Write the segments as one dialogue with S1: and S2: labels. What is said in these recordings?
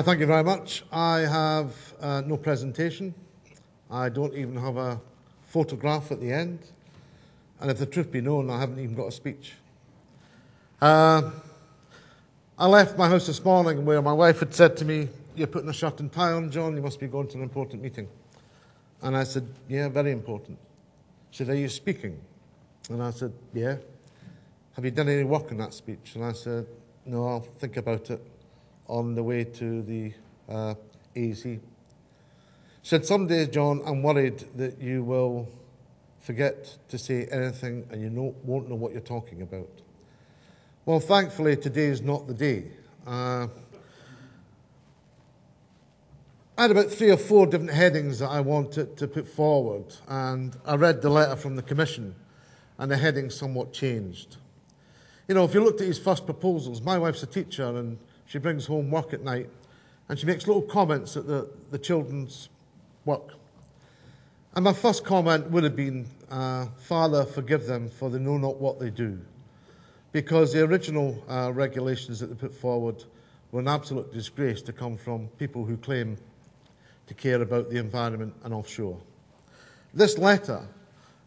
S1: Thank you very much. I have no presentation. I don't even have a photograph at the end. And if the truth be known, I haven't even got a speech. I left my house this morning where my wife had said to me, "You're putting a shirt and tie on, John, you must be going to an important meeting." And I said, "Yeah, very important." She said, "Are you speaking?" And I said, "Yeah." "Have you done any work on that speech?" And I said, "No, I'll think about it on the way to the AEC. She said, "Some days, John, I'm worried that you will forget to say anything and you won't know what you're talking about." Well, thankfully, today is not the day. I had about 3 or 4 different headings that I wanted to put forward, and I read the letter from the Commission, and the heading somewhat changed. You know, if you looked at his first proposals, my wife's a teacher, and she brings home work at night, and she makes little comments at the children's work. And my first comment would have been, "Father, forgive them, for they know not what they do." Because the original regulations that they put forward were an absolute disgrace to come from people who claim to care about the environment and offshore. This letter,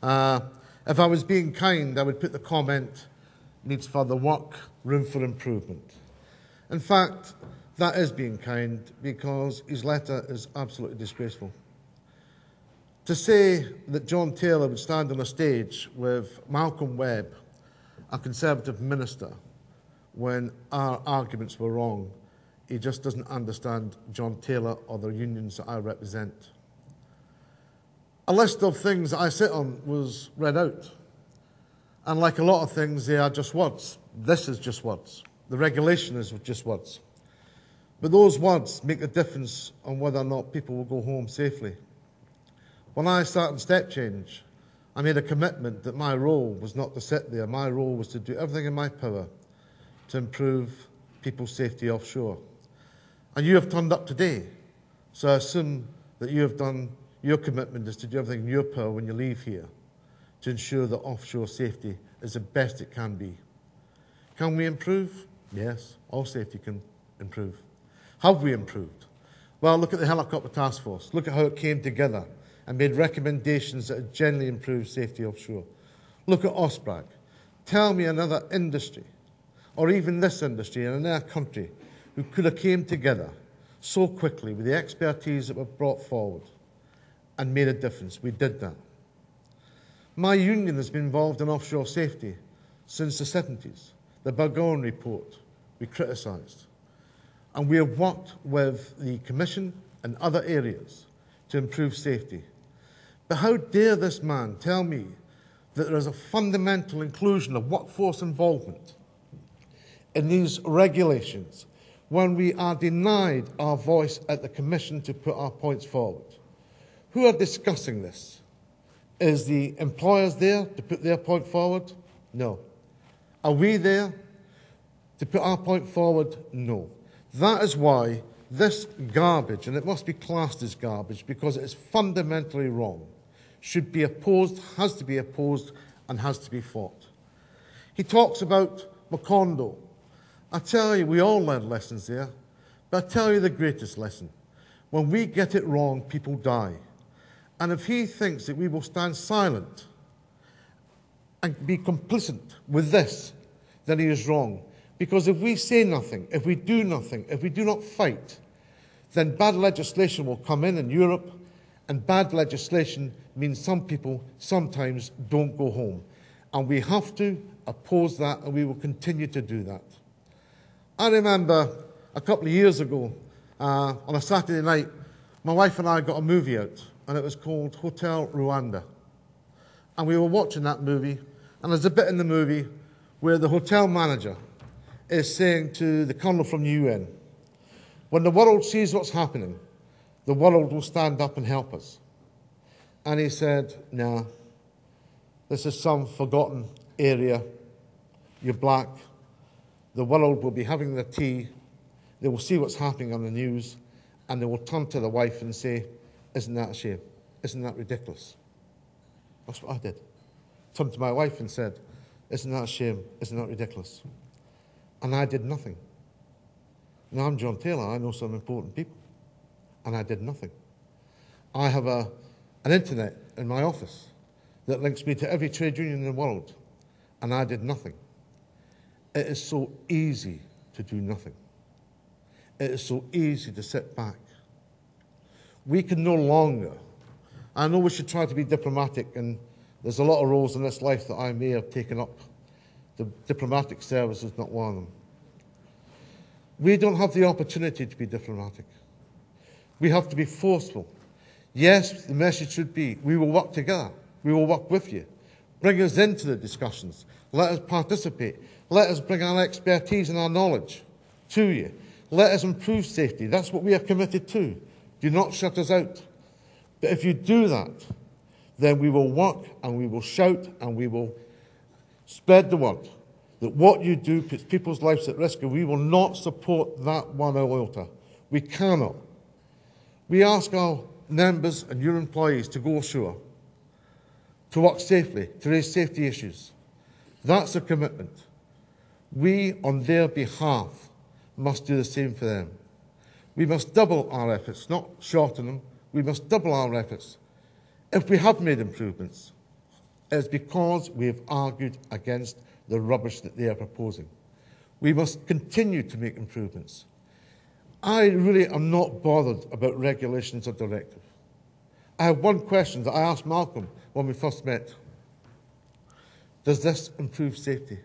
S1: if I was being kind, I would put the comment, "Needs further work, room for improvement." In fact, that is being kind, because his letter is absolutely disgraceful. To say that John Taylor would stand on a stage with Malcolm Webb, a Conservative minister, when our arguments were wrong, he just doesn't understand John Taylor or the unions that I represent. A list of things that I sit on was read out. And like a lot of things, they are just words. This is just words. The regulation is just words. But those words make a difference on whether or not people will go home safely. When I started Step Change, I made a commitment that my role was not to sit there. My role was to do everything in my power to improve people's safety offshore. And you have turned up today, so I assume that you have done, your commitment is to do everything in your power when you leave here to ensure that offshore safety is the best it can be. Can we improve? Yes, all safety can improve. Have we improved? Well, look at the Helicopter Task Force. Look at how it came together and made recommendations that have generally improved safety offshore. Look at OSPRAG. Tell me another industry, or even this industry in another country, who could have came together so quickly with the expertise that were brought forward and made a difference. We did that. My union has been involved in offshore safety since the 70s. The Burgoyne report we criticised. And we have worked with the Commission and other areas to improve safety. But how dare this man tell me that there is a fundamental inclusion of workforce involvement in these regulations when we are denied our voice at the Commission to put our points forward? Who are discussing this? Is the employers there to put their point forward? No. Are we there to put our point forward? No. That is why this garbage, and it must be classed as garbage because it is fundamentally wrong, should be opposed, has to be opposed, and has to be fought. He talks about Macondo. I tell you, we all learn lessons there, but I tell you the greatest lesson. When we get it wrong, people die. And if he thinks that we will stand silent and be complicit with this, then he is wrong. Because if we say nothing, if we do nothing, if we do not fight, then bad legislation will come in Europe, and bad legislation means some people sometimes don't go home. And we have to oppose that, and we will continue to do that. I remember a couple of years ago, on a Saturday night, my wife and I got a movie out, and it was called Hotel Rwanda. And we were watching that movie, and there's a bit in the movie where the hotel manager is saying to the colonel from the UN, "When the world sees what's happening, the world will stand up and help us." And he said, "Nah, this is some forgotten area. You're black. The world will be having their tea. They will see what's happening on the news, and they will turn to the wife and say, 'Isn't that a shame? Isn't that ridiculous?'" That's what I did. Turned to my wife and said, "Isn't that a shame? Isn't that ridiculous?" And I did nothing. Now, I'm John Taylor. I know some important people. And I did nothing. I have an internet in my office that links me to every trade union in the world. And I did nothing. It is so easy to do nothing. It is so easy to sit back. We can no longer, I know we should try to be diplomatic, and there's a lot of roles in this life that I may have taken up. The diplomatic service is not one of them. We don't have the opportunity to be diplomatic. We have to be forceful. Yes, the message should be, we will work together. We will work with you. Bring us into the discussions. Let us participate. Let us bring our expertise and our knowledge to you. Let us improve safety. That's what we are committed to. Do not shut us out. But if you do that, then we will work and we will shout and we will spread the word that what you do puts people's lives at risk, and we will not support that one iota. We cannot. We ask our members and your employees to go ashore, to work safely, to raise safety issues. That's a commitment. We, on their behalf, must do the same for them. We must double our efforts, not shorten them. We must double our efforts. If we have made improvements, it's because we have argued against the rubbish that they are proposing. We must continue to make improvements. I really am not bothered about regulations or directives. I have one question that I asked Malcolm when we first met. Does this improve safety?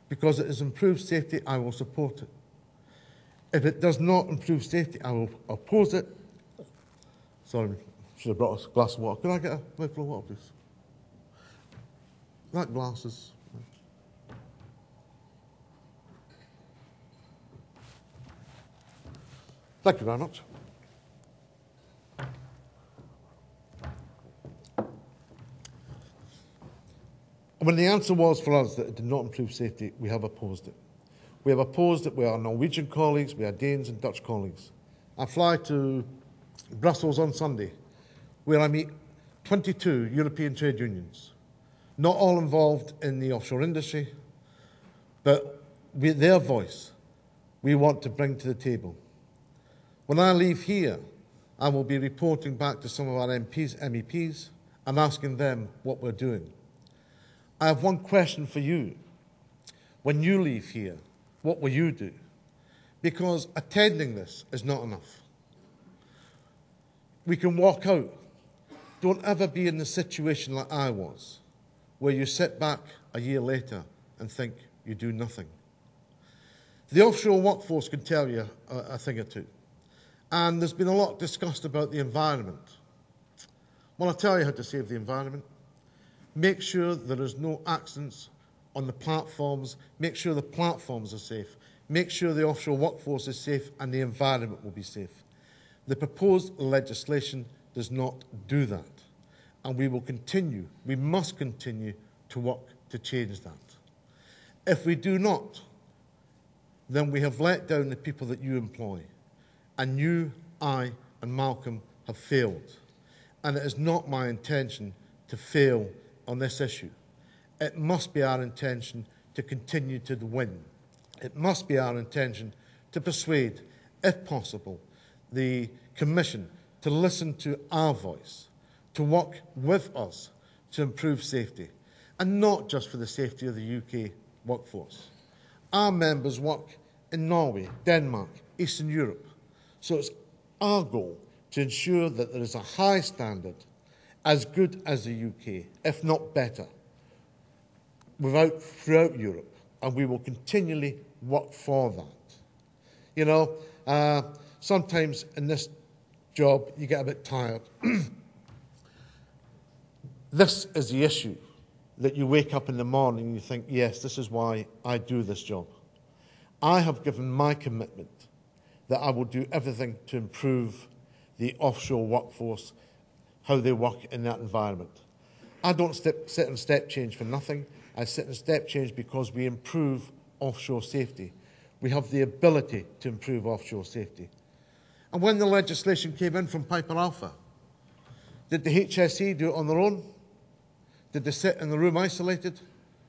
S1: Because it has improved safety, I will support it. If it does not improve safety, I will oppose it. Sorry, should have brought us a glass of water. Could I get a mouthful of water, please? That glass is... Thank you very much. When the answer was for us that it did not improve safety, we have opposed it. We have opposed it with our Norwegian colleagues, with our Danes and Dutch colleagues. I fly to Brussels on Sunday, where I meet 22 European trade unions, not all involved in the offshore industry, but with their voice we want to bring to the table. When I leave here, I will be reporting back to some of our MEPs and asking them what we're doing. I have one question for you. When you leave here, what will you do? Because attending this is not enough. We can walk out. Don't ever be in the situation like I was, where you sit back a year later and think you do nothing. The offshore workforce can tell you a thing or two. And there's been a lot discussed about the environment. Well, I'll tell you how to save the environment. Make sure there is no accidents on the platforms. Make sure the platforms are safe. Make sure the offshore workforce is safe and the environment will be safe. The proposed legislation does not do that. And we will continue, we must continue to work to change that. If we do not, then we have let down the people that you employ. And you, I, and Malcolm have failed. And it is not my intention to fail on this issue. It must be our intention to continue to win. It must be our intention to persuade, if possible, the Commission to listen to our voice, to work with us to improve safety, and not just for the safety of the UK workforce. Our members work in Norway, Denmark, Eastern Europe. So it's our goal to ensure that there is a high standard, as good as the UK, if not better, throughout Europe, and we will continually work for that. You know, sometimes in this job you get a bit tired. This is the issue, that you wake up in the morning and you think, yes, this is why I do this job. I have given my commitment that I will do everything to improve the offshore workforce, how they work in that environment. I don't sit in step change for nothing. I sit in step change because we improve offshore safety. We have the ability to improve offshore safety. And when the legislation came in from Piper Alpha, did the HSE do it on their own? Did they sit in the room isolated?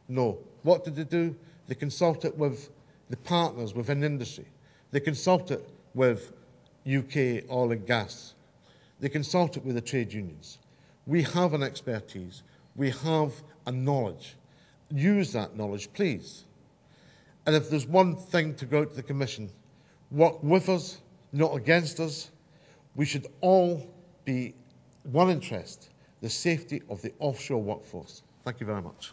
S1: No. What did they do? They consulted with the partners within industry. They consult it with UK oil and gas. They consult it with the trade unions. We have an expertise. We have a knowledge. Use that knowledge, please. And if there's one thing to go out to the Commission, work with us, not against us. We should all be one interest, the safety of the offshore workforce. Thank you very much.